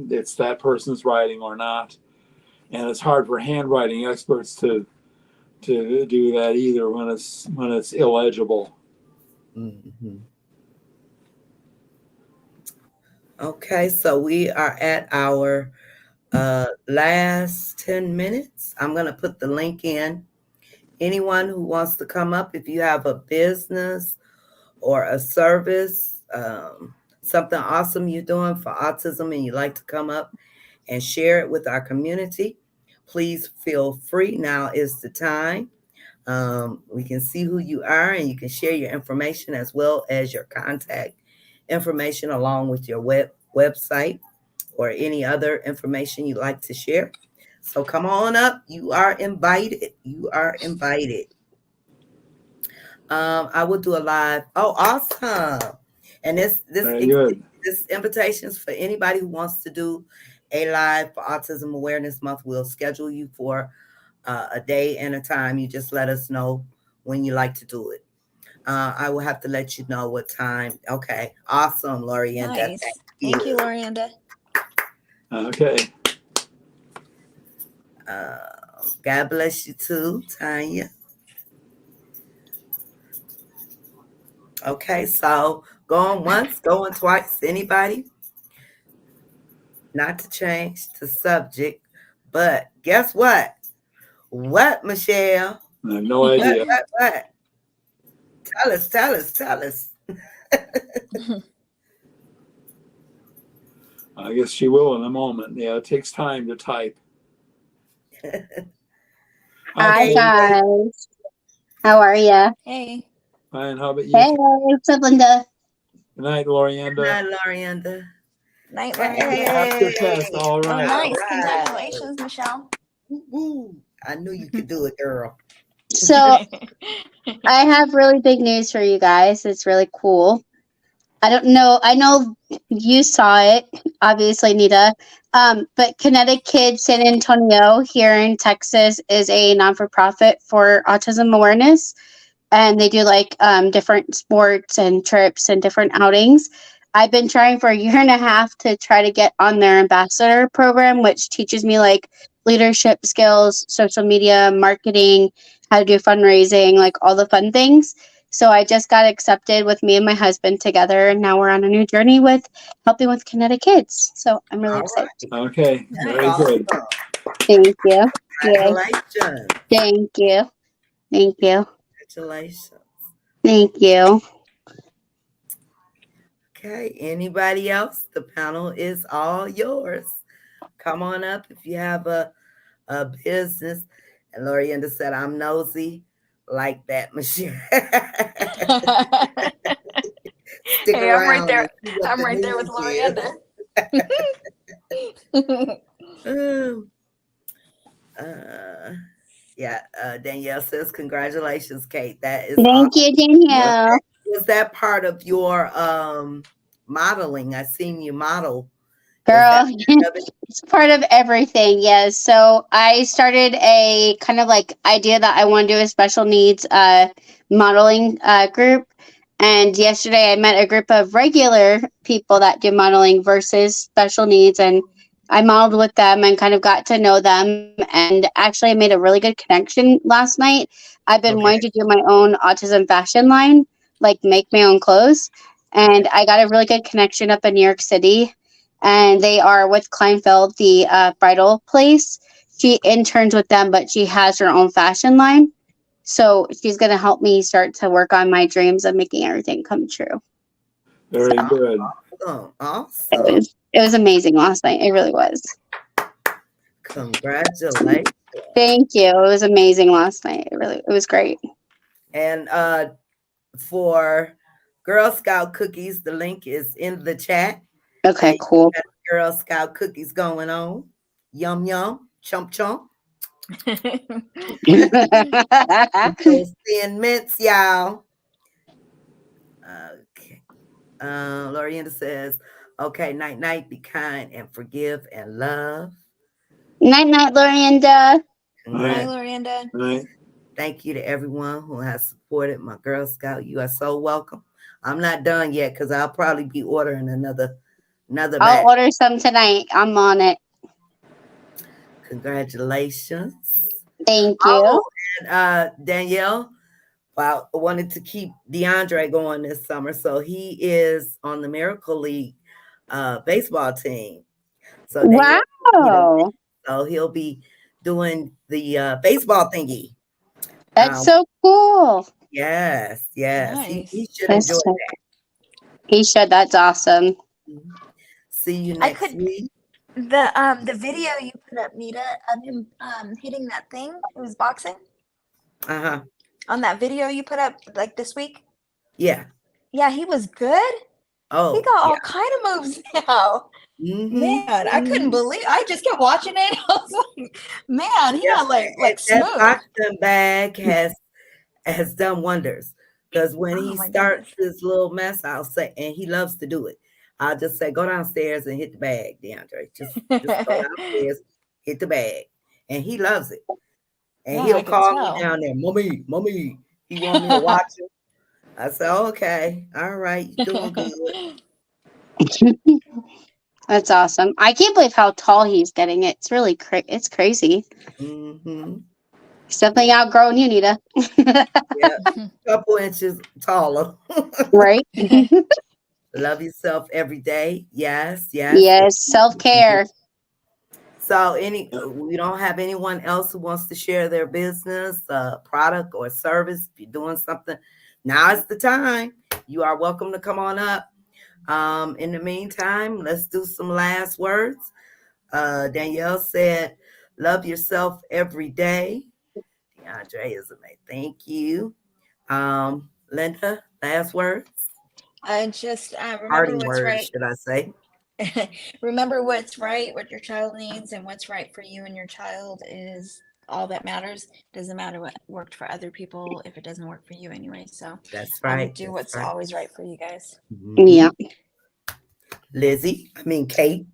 it's that person's writing or not, and it's hard for handwriting experts to do that either when it's illegible. Mhm. Okay, so we are at our last 10 minutes. I'm going to put the link in. Anyone who wants to come up, if you have a business or a service, something awesome you're doing for autism and you like to come up and share it with our community, please feel free. Now is the time. We can see who you are and you can share your information as well as your contact information along with your website or any other information you'd like to share. So come on up. You are invited. You are invited. I will do a live. Oh, awesome! And Very good. this invitation is for anybody who wants to do a live for Autism Awareness Month. We'll schedule you for a day and a time. You just let us know when you like to do it. I will have to let you know what time. Okay, awesome, Lorienda. Nice. Thank you, Lorienda. Okay. God bless you too, Tanya. Okay, so going once, going twice. Anybody? Not to change the subject, but guess what? What, Michelle? I have no idea. What? Tell us, tell us, tell us. I guess she will in a moment. Yeah, it takes time to type. Hi Okay. guys, how are ya? Hey. Fine. How about you? Hey, what's up, Linda? Good night, Lorienda. Hi, Lorienda. Night, Hey. Lorienda. After test. All Oh, right. nice. All right. Congratulations, Michelle. Woo-hoo. I knew you could do it, girl. So I have really big news for you guys. It's really cool. I don't know. I know you saw it, obviously, Nita. But Kinetic Kids San Antonio here in Texas is a non-for-profit for autism awareness, and they do like different sports and trips and different outings. I've been trying for a year and a half to try to get on their ambassador program, which teaches me like leadership skills, social media, marketing, how to do fundraising, like all the fun things. So I just got accepted with me and my husband together, and now we're on a new journey with helping with Kinetic Kids. So I'm really All excited. right. Okay. Very Awesome. good. Thank you. Yay. Congratulations. Thank you. Thank you. Congratulations. Thank you. Okay. Anybody else? The panel is all yours. Come on up if you have a business. And Lorienda said, I'm nosy like that, Michelle. Stick Hey, I'm right around there. and see what I'm the right there with news Lorienda. is. Yeah, Danielle says, congratulations, Kate. That is awesome. Thank you, Danielle. Was that part of your modeling? I seen you model. Girl, it's part of everything. Yes. So I started a kind of like idea that I want to do a special needs modeling group. And yesterday I met a group of regular people that do modeling versus special needs. And I modeled with them and kind of got to know them. And actually, I made a really good connection last night. I've been Okay. wanting to do my own autism fashion line, like make my own clothes. And I got a really good connection up in New York City, and they are with Kleinfeld, the bridal place. She interns with them, but she has her own fashion line. So she's going to help me start to work on my dreams of making everything come true. Very good. Awesome. It Awesome. was amazing last night. It really was. Congratulations. Thank you. It was amazing last night. It was great. And for Girl Scout cookies, the link is in the chat. Okay, And cool. you got Girl Scout cookies going on. Yum yum, chomp chomp. Those thin mints, y'all. Okay. Lorienda says, okay, night night, be kind and forgive and love. Night night, Lorienda. Hi, Lorienda. Right. Thank you to everyone who has supported my Girl Scout. You are so welcome. I'm not done yet because I'll probably be ordering another I'll batch. order some tonight. I'm on it. Congratulations. Thank you. Oh, and Danielle, well, I wanted to keep DeAndre going this summer. So he is on the Miracle League baseball team. So Danielle, Wow. so he'll be doing the baseball thingy. That's so cool. Yes. Nice. He should That's enjoy so- that. He should. That's awesome. See you I next could week. the video you put up, Nita, of him hitting that thing. It was boxing. Uh-huh. On that video you put up like this week. Yeah. Yeah, he was good. He Oh, got yeah. all kind of moves now. Mm-hmm. Man, I couldn't Mm-hmm. believe. I just kept watching it. I was like, man, he Yeah. got And like that smooth. boxing bag has done wonders. Because when Oh he my goodness. starts this little mess, I'll say, and he loves to do it. I'll just say, go downstairs and hit the bag, DeAndre. Just go downstairs, hit the bag. And he loves it. And Yeah, he'll I could call me tell. down there, mommy, mommy. He want me to watch him. I said, okay, all right, you doing good. That's awesome. I can't believe how tall he's getting. It's really it's crazy. Mm-hmm. He's definitely outgrown you, Nita. Yeah, couple inches taller. Right? Love yourself every day. Yes, yes. Yes, self care. So we don't have anyone else who wants to share their business, product or service. If you're doing something, now is the time. You are welcome to come on up. In the meantime, let's do some last words. Danielle said, love yourself every day. DeAndre is amazing. Thank you. Linda, last words. And just remember Parting what's words, right. should I say? Remember what's right, what your child needs, and what's right for you and your child is all that matters. Doesn't matter what worked for other people if it doesn't work for you anyway. So That's right. do That's what's right. always right for you guys. Hmm. Yeah. Lizzie, I mean Kate.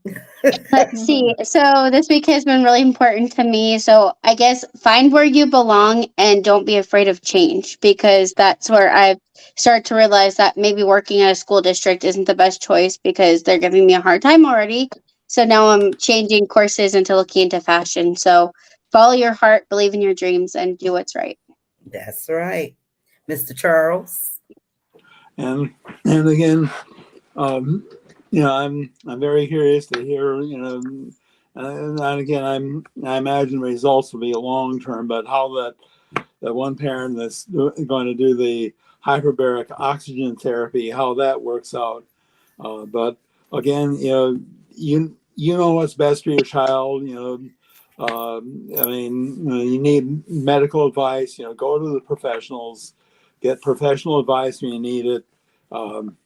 Let's see. So this week has been really important to me. So I guess find where you belong and don't be afraid of change, because that's where I've started to realize that maybe working at a school district isn't the best choice because they're giving me a hard time already. So now I'm changing courses into looking into fashion. So follow your heart, believe in your dreams, and do what's right. That's right. Mr. Charles. And again, um, I'm very curious to hear, and again, I imagine results will be long term, but how that one parent that's going to do the hyperbaric oxygen therapy, how that works out. But again, you know what's best for your child. I mean, you need medical advice. Go to the professionals, get professional advice when you need it. Um,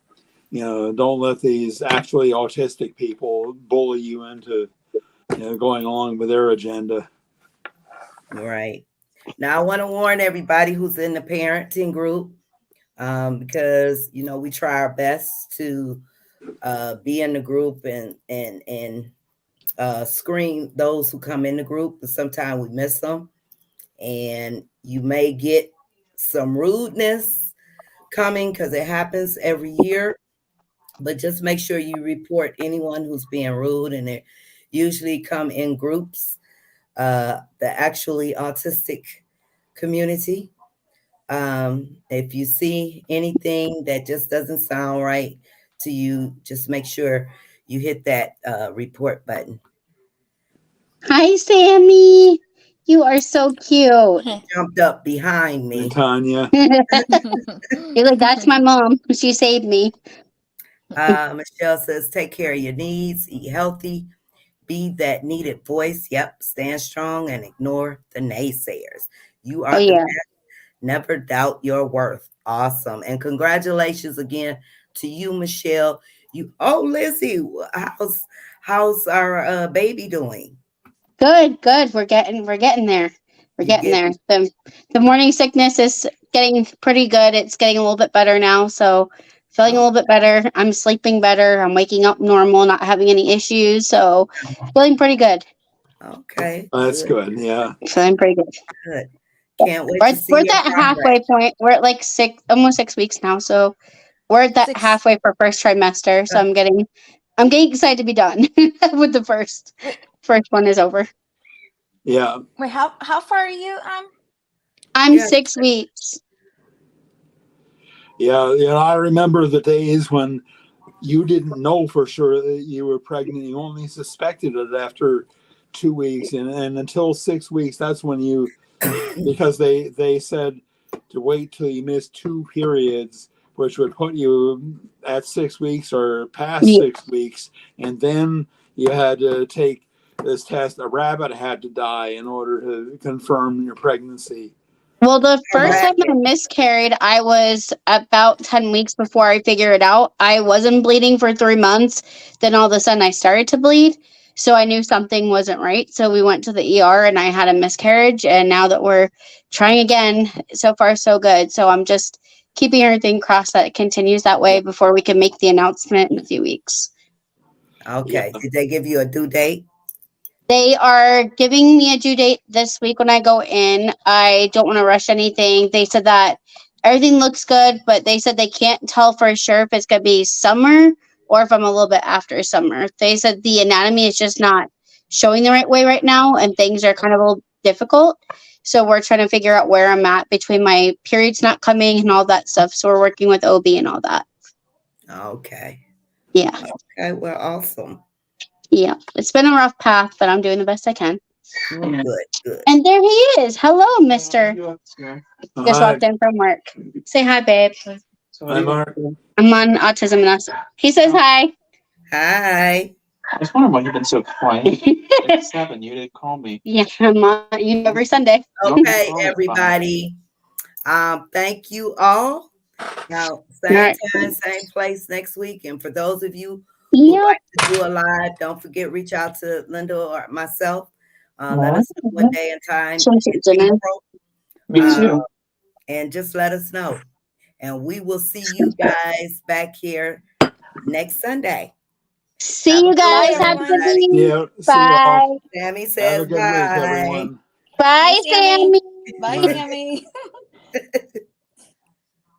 don't let these actually autistic people bully you into going along with their agenda. Right. Now I want to warn everybody who's in the parenting group, because we try our best to be in the group and screen those who come in the group, but sometimes we miss them, and you may get some rudeness coming because it happens every year. But just make sure you report anyone who's being rude, and they usually come in groups. The actually autistic community. If you see anything that just doesn't sound right to you, just make sure you hit that report button. Hi, Sammy. You are so cute. Jumped up behind And me. Tanya, You're like, that's my mom. She saved me. Michelle says, take care of your needs, eat healthy, be that needed voice. Yep, stand strong and ignore the naysayers. You Oh, are the yeah. best. Never doubt your worth. Awesome. And congratulations again to you, Michelle. Lizzie, how's our baby doing? Good, good. We're getting there. We're You getting get there. The morning sickness is getting pretty good. It's getting a little bit better now. So feeling a oh, little bit better. I'm sleeping better. I'm waking up normal, not having any issues. So feeling pretty good. okay. that's Good, good. Yeah, Feeling pretty good. good. Can't wait We're, to see we're at your that progress. halfway point. We're at like almost 6 weeks now. So we're at that Six. halfway for first trimester. So I'm getting excited to be done with the first. Wait, First one is over. yeah. wait. How far are you? I'm Yeah. 6 weeks. Yeah, I remember the days when you didn't know for sure that you were pregnant. You only suspected it after 2 weeks, and until 6 weeks, that's when because they said to wait till you missed two periods, which would put you at 6 weeks or past Yeah. 6 weeks, and then you had to take this test. A rabbit had to die in order to confirm your pregnancy. Well, the first time I Bracket. miscarried, I was about 10 weeks before I figured it out. I wasn't bleeding for 3 months. Then all of a sudden I started to bleed. So I knew something wasn't right. So we went to the ER and I had a miscarriage. And now that we're trying again, so far so good. So I'm just keeping everything crossed that it continues that way before we can make the announcement in a few weeks. Okay. Did they give you a due date? They are giving me a due date this week when I go in. I don't want to rush anything. They said that everything looks good, but they said they can't tell for sure if it's going to be summer or if I'm a little bit after summer. They said the anatomy is just not showing the right way right now, and things are kind of a little difficult. So we're trying to figure out where I'm at between my periods not coming and all that stuff. So we're working with OB and all that. Okay. Yeah. Okay. Well, awesome. Yeah. It's been a rough path, but I'm doing the best I can. Well, good. Good. And there he is. Hello, mister. Just Hi. walked in from work. Say hi, babe. Hi, Mark. I'm on Autism and Us. He says hi. Hi. I was wondering why you've been so quiet. It's 7. You didn't call me. Yeah, I'm on you every Sunday. Okay, everybody. Thank you all. Now, same All right. time, same place next week. And for those of you who Yep. like to do a live, don't forget reach out to Linda or myself. Let us know what day and time in April. Me too. And just let us know. And we will see you guys back here next Sunday. See you guys. Bye, Have a good everyone. week. Yeah. See you Bye. all. Sammy Have a says good week, bye. everyone. Bye, Bye, Sammy. Sammy. Bye, Bye. Sammy.